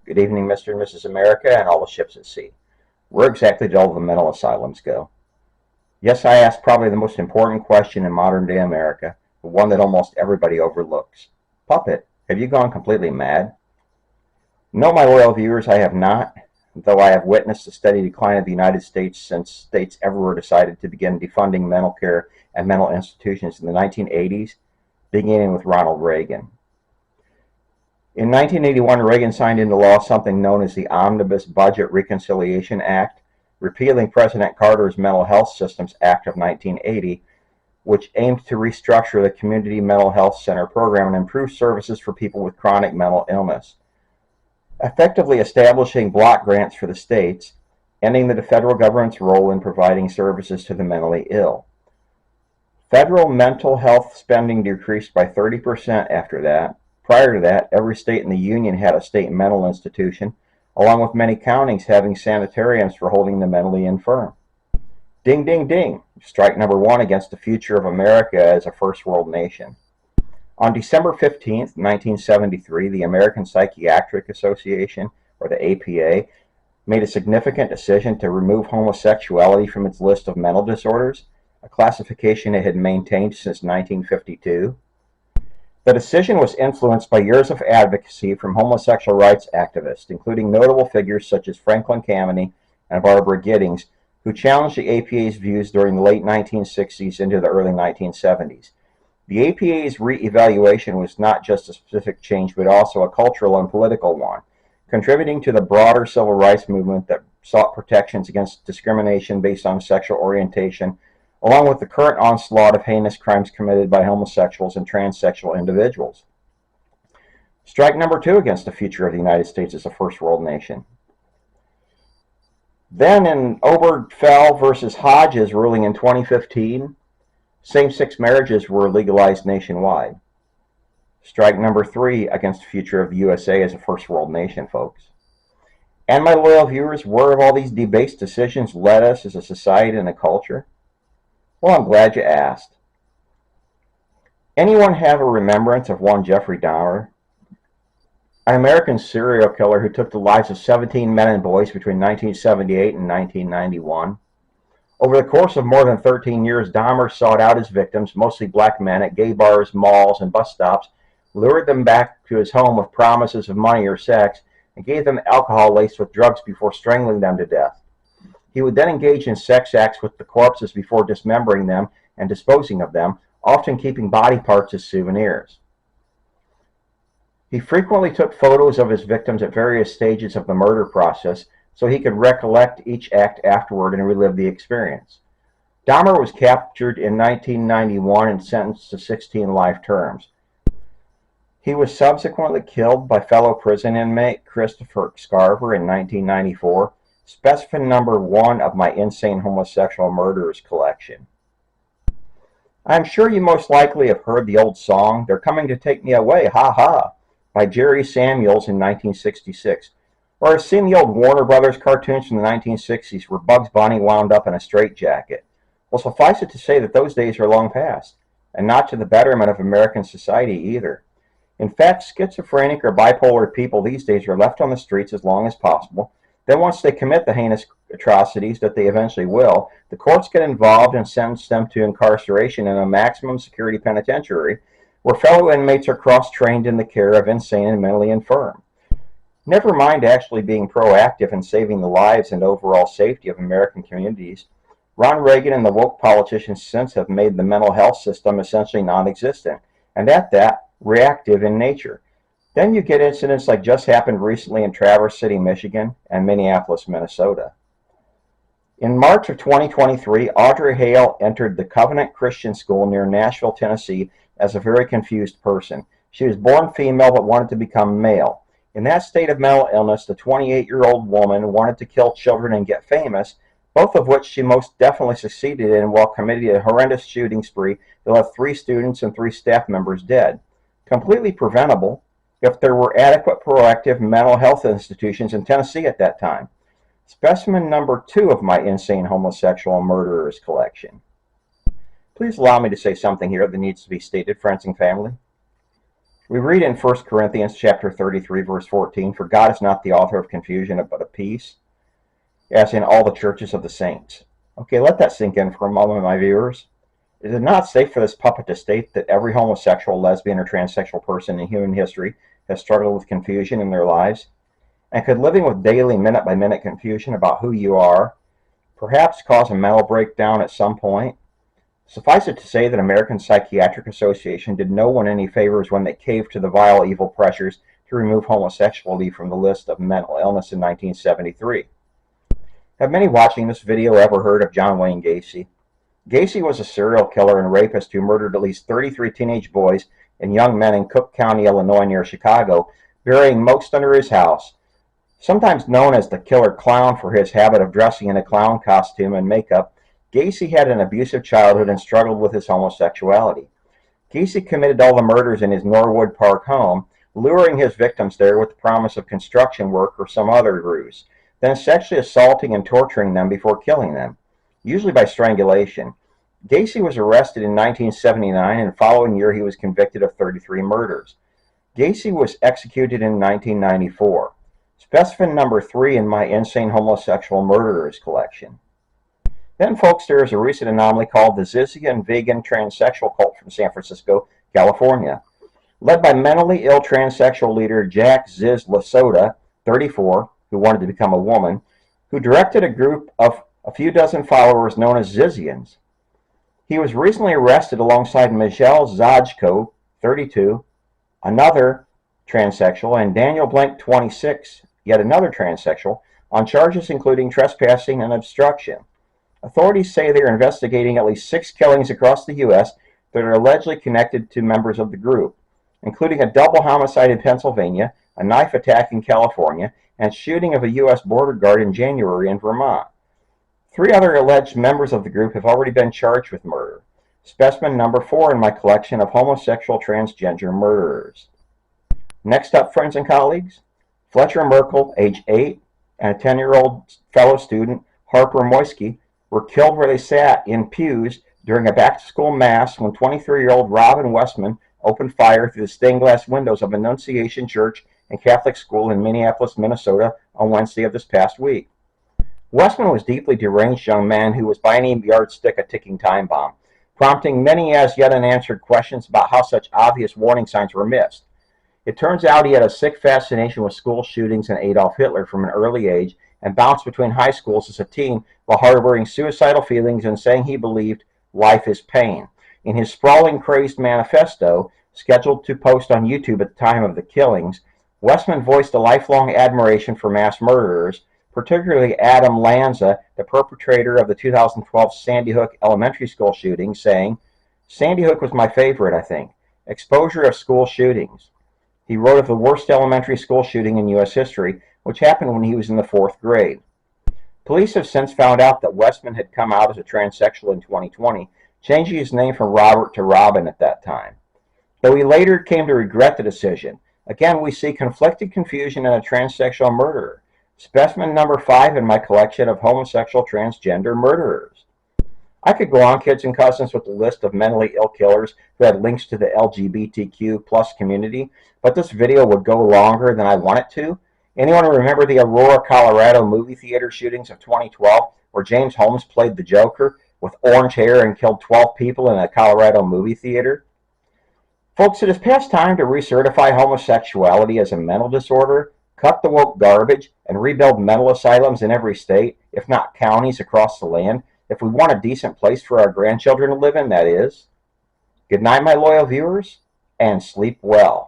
Good evening, Mr. and Mrs. America, and all the ships at sea. Where exactly did all the mental asylums go? Yes, I asked probably the most important question in modern-day America, but one that almost everybody overlooks. Puppet, have you gone completely mad? No, my loyal viewers, I have not, though I have witnessed the steady decline of the United States since states everywhere decided to begin defunding mental care and mental institutions in the 1980s, beginning with Ronald Reagan. In 1981, Reagan signed into law something known as the Omnibus Budget Reconciliation Act, repealing President Carter's Mental Health Systems Act of 1980, which aimed to restructure the Community Mental Health Center program and improve services for people with chronic mental illness, effectively establishing block grants for the states, ending the federal government's role in providing services to the mentally ill. Federal mental health spending decreased by 30% after that. Prior to that, every state in the Union had a state mental institution, along with many counties having sanitariums for holding the mentally infirm. Ding, ding, ding. Strike number one against the future of America as a first world nation. On December 15, 1973, the American Psychiatric Association, or the APA, made a significant decision to remove homosexuality from its list of mental disorders, a classification it had maintained since 1952. The decision was influenced by years of advocacy from homosexual rights activists, including notable figures such as Franklin Kameny and Barbara Giddings, who challenged the APA's views during the late 1960s into the early 1970s. The APA's re-evaluation was not just a specific change, but also a cultural and political one, contributing to the broader civil rights movement that sought protections against discrimination based on sexual orientation, along with the current onslaught of heinous crimes committed by homosexuals and transsexual individuals. Strike number two against the future of the United States as a first world nation. Then in Obergefell versus Hodges ruling in 2015, same-sex marriages were legalized nationwide. Strike number three against the future of the USA as a first world nation, folks. And my loyal viewers, where have all these debased decisions led us as a society and a culture? Well, I'm glad you asked. Anyone have a remembrance of one Jeffrey Dahmer? An American serial killer who took the lives of 17 men and boys between 1978 and 1991. Over the course of more than 13 years, Dahmer sought out his victims, mostly black men, at gay bars, malls, and bus stops, lured them back to his home with promises of money or sex, and gave them alcohol laced with drugs before strangling them to death. He would then engage in sex acts with the corpses before dismembering them and disposing of them, often keeping body parts as souvenirs. He frequently took photos of his victims at various stages of the murder process so he could recollect each act afterward and relive the experience. Dahmer was captured in 1991 and sentenced to 16 life terms. He was subsequently killed by fellow prison inmate Christopher Scarver in 1994, specimen number one of my Insane Homosexual Murderers collection. I'm sure you most likely have heard the old song, "They're Coming to Take Me Away, Ha Ha," by Jerry Samuels in 1966, or have seen the old Warner Brothers cartoons from the 1960s where Bugs Bunny wound up in a straitjacket. Well, suffice it to say that those days are long past, and not to the betterment of American society either. In fact, schizophrenic or bipolar people these days are left on the streets as long as possible. Then once they commit the heinous atrocities that they eventually will, the courts get involved and sentence them to incarceration in a maximum security penitentiary, where fellow inmates are cross-trained in the care of insane and mentally infirm. Never mind actually being proactive in saving the lives and overall safety of American communities, Ron Reagan and the woke politicians since have made the mental health system essentially non-existent, and at that, reactive in nature. Then you get incidents like just happened recently in Traverse City, Michigan, and Minneapolis, Minnesota. In March of 2023, Audrey Hale entered the Covenant Christian School near Nashville, Tennessee, as a very confused person. She was born female but wanted to become male. In that state of mental illness, the 28-year-old woman wanted to kill children and get famous, both of which she most definitely succeeded in while committing a horrendous shooting spree that left 3 students and 3 staff members dead. Completely preventable if there were adequate proactive mental health institutions in Tennessee at that time. Specimen number 2 of my Insane Homosexual Murderers collection. Please allow me to say something here that needs to be stated, friends and family. We read in 1 Corinthians chapter 33, verse 14, "For God is not the author of confusion, but of peace, as in all the churches of the saints." Okay, let that sink in for a moment, my viewers. Is it not safe for this puppet to state that every homosexual, lesbian, or transsexual person in human history has struggled with confusion in their lives? And could living with daily, minute-by-minute confusion about who you are perhaps cause a mental breakdown at some point? Suffice it to say that American Psychiatric Association did no one any favors when they caved to the vile, evil pressures to remove homosexuality from the list of mental illness in 1973. Have many watching this video ever heard of John Wayne Gacy? Gacy was a serial killer and rapist who murdered at least 33 teenage boys and young men in Cook County, Illinois, near Chicago, burying most under his house. Sometimes known as the Killer Clown for his habit of dressing in a clown costume and makeup, Gacy had an abusive childhood and struggled with his homosexuality. Gacy committed all the murders in his Norwood Park home, luring his victims there with the promise of construction work or some other ruse, then sexually assaulting and torturing them before killing them, usually by strangulation. Gacy was arrested in 1979, and the following year he was convicted of 33 murders. Gacy was executed in 1994. Specimen number 3 in my Insane Homosexual Murderers collection. Then, folks, there is a recent anomaly called the Zizian Vegan Transsexual Cult from San Francisco, California. Led by mentally ill transsexual leader Jack Ziz Lasota, 34, who wanted to become a woman, who directed a group of a few dozen followers known as Zizians. He was recently arrested alongside Michelle Zajko, 32, another transsexual, and Daniel Blank, 26, yet another transsexual, on charges including trespassing and obstruction. Authorities say they are investigating at least 6 killings across the U.S. that are allegedly connected to members of the group, including a double homicide in Pennsylvania, a knife attack in California, and shooting of a U.S. border guard in January in Vermont. 3 other alleged members of the group have already been charged with murder. Specimen number 4 in my collection of homosexual transgender murderers. Next up, friends and colleagues, Fletcher Merkel, age 8, and a 10-year-old fellow student, Harper Moisky, were killed where they sat in pews during a back-to-school mass when 23-year-old Robin Westman opened fire through the stained glass windows of Annunciation Church and Catholic School in Minneapolis, Minnesota on Wednesday of this past week. Westman was a deeply deranged young man who was by any yardstick a ticking time bomb, prompting many as yet unanswered questions about how such obvious warning signs were missed. It turns out he had a sick fascination with school shootings and Adolf Hitler from an early age and bounced between high schools as a teen while harboring suicidal feelings and saying he believed life is pain. In his sprawling, crazed manifesto, scheduled to post on YouTube at the time of the killings, Westman voiced a lifelong admiration for mass murderers, particularly Adam Lanza, the perpetrator of the 2012 Sandy Hook elementary school shooting, saying, "Sandy Hook was my favorite, I think. Exposure of school shootings." He wrote of the worst elementary school shooting in U.S. history, which happened when he was in the 4th grade. Police have since found out that Westman had come out as a transsexual in 2020, changing his name from Robert to Robin at that time. Though he later came to regret the decision, again we see conflicted confusion in a transsexual murderer. Specimen number 5 in my collection of homosexual transgender murderers. I could go on, kids and cousins, with the list of mentally ill killers who had links to the LGBTQ plus community, but this video would go longer than I want it to. Anyone remember the Aurora, Colorado movie theater shootings of 2012, where James Holmes played the Joker with orange hair and killed 12 people in a Colorado movie theater? Folks, it is past time to recertify homosexuality as a mental disorder, cut the woke garbage, and rebuild mental asylums in every state, if not counties across the land, if we want a decent place for our grandchildren to live in, that is. Good night, my loyal viewers, and sleep well.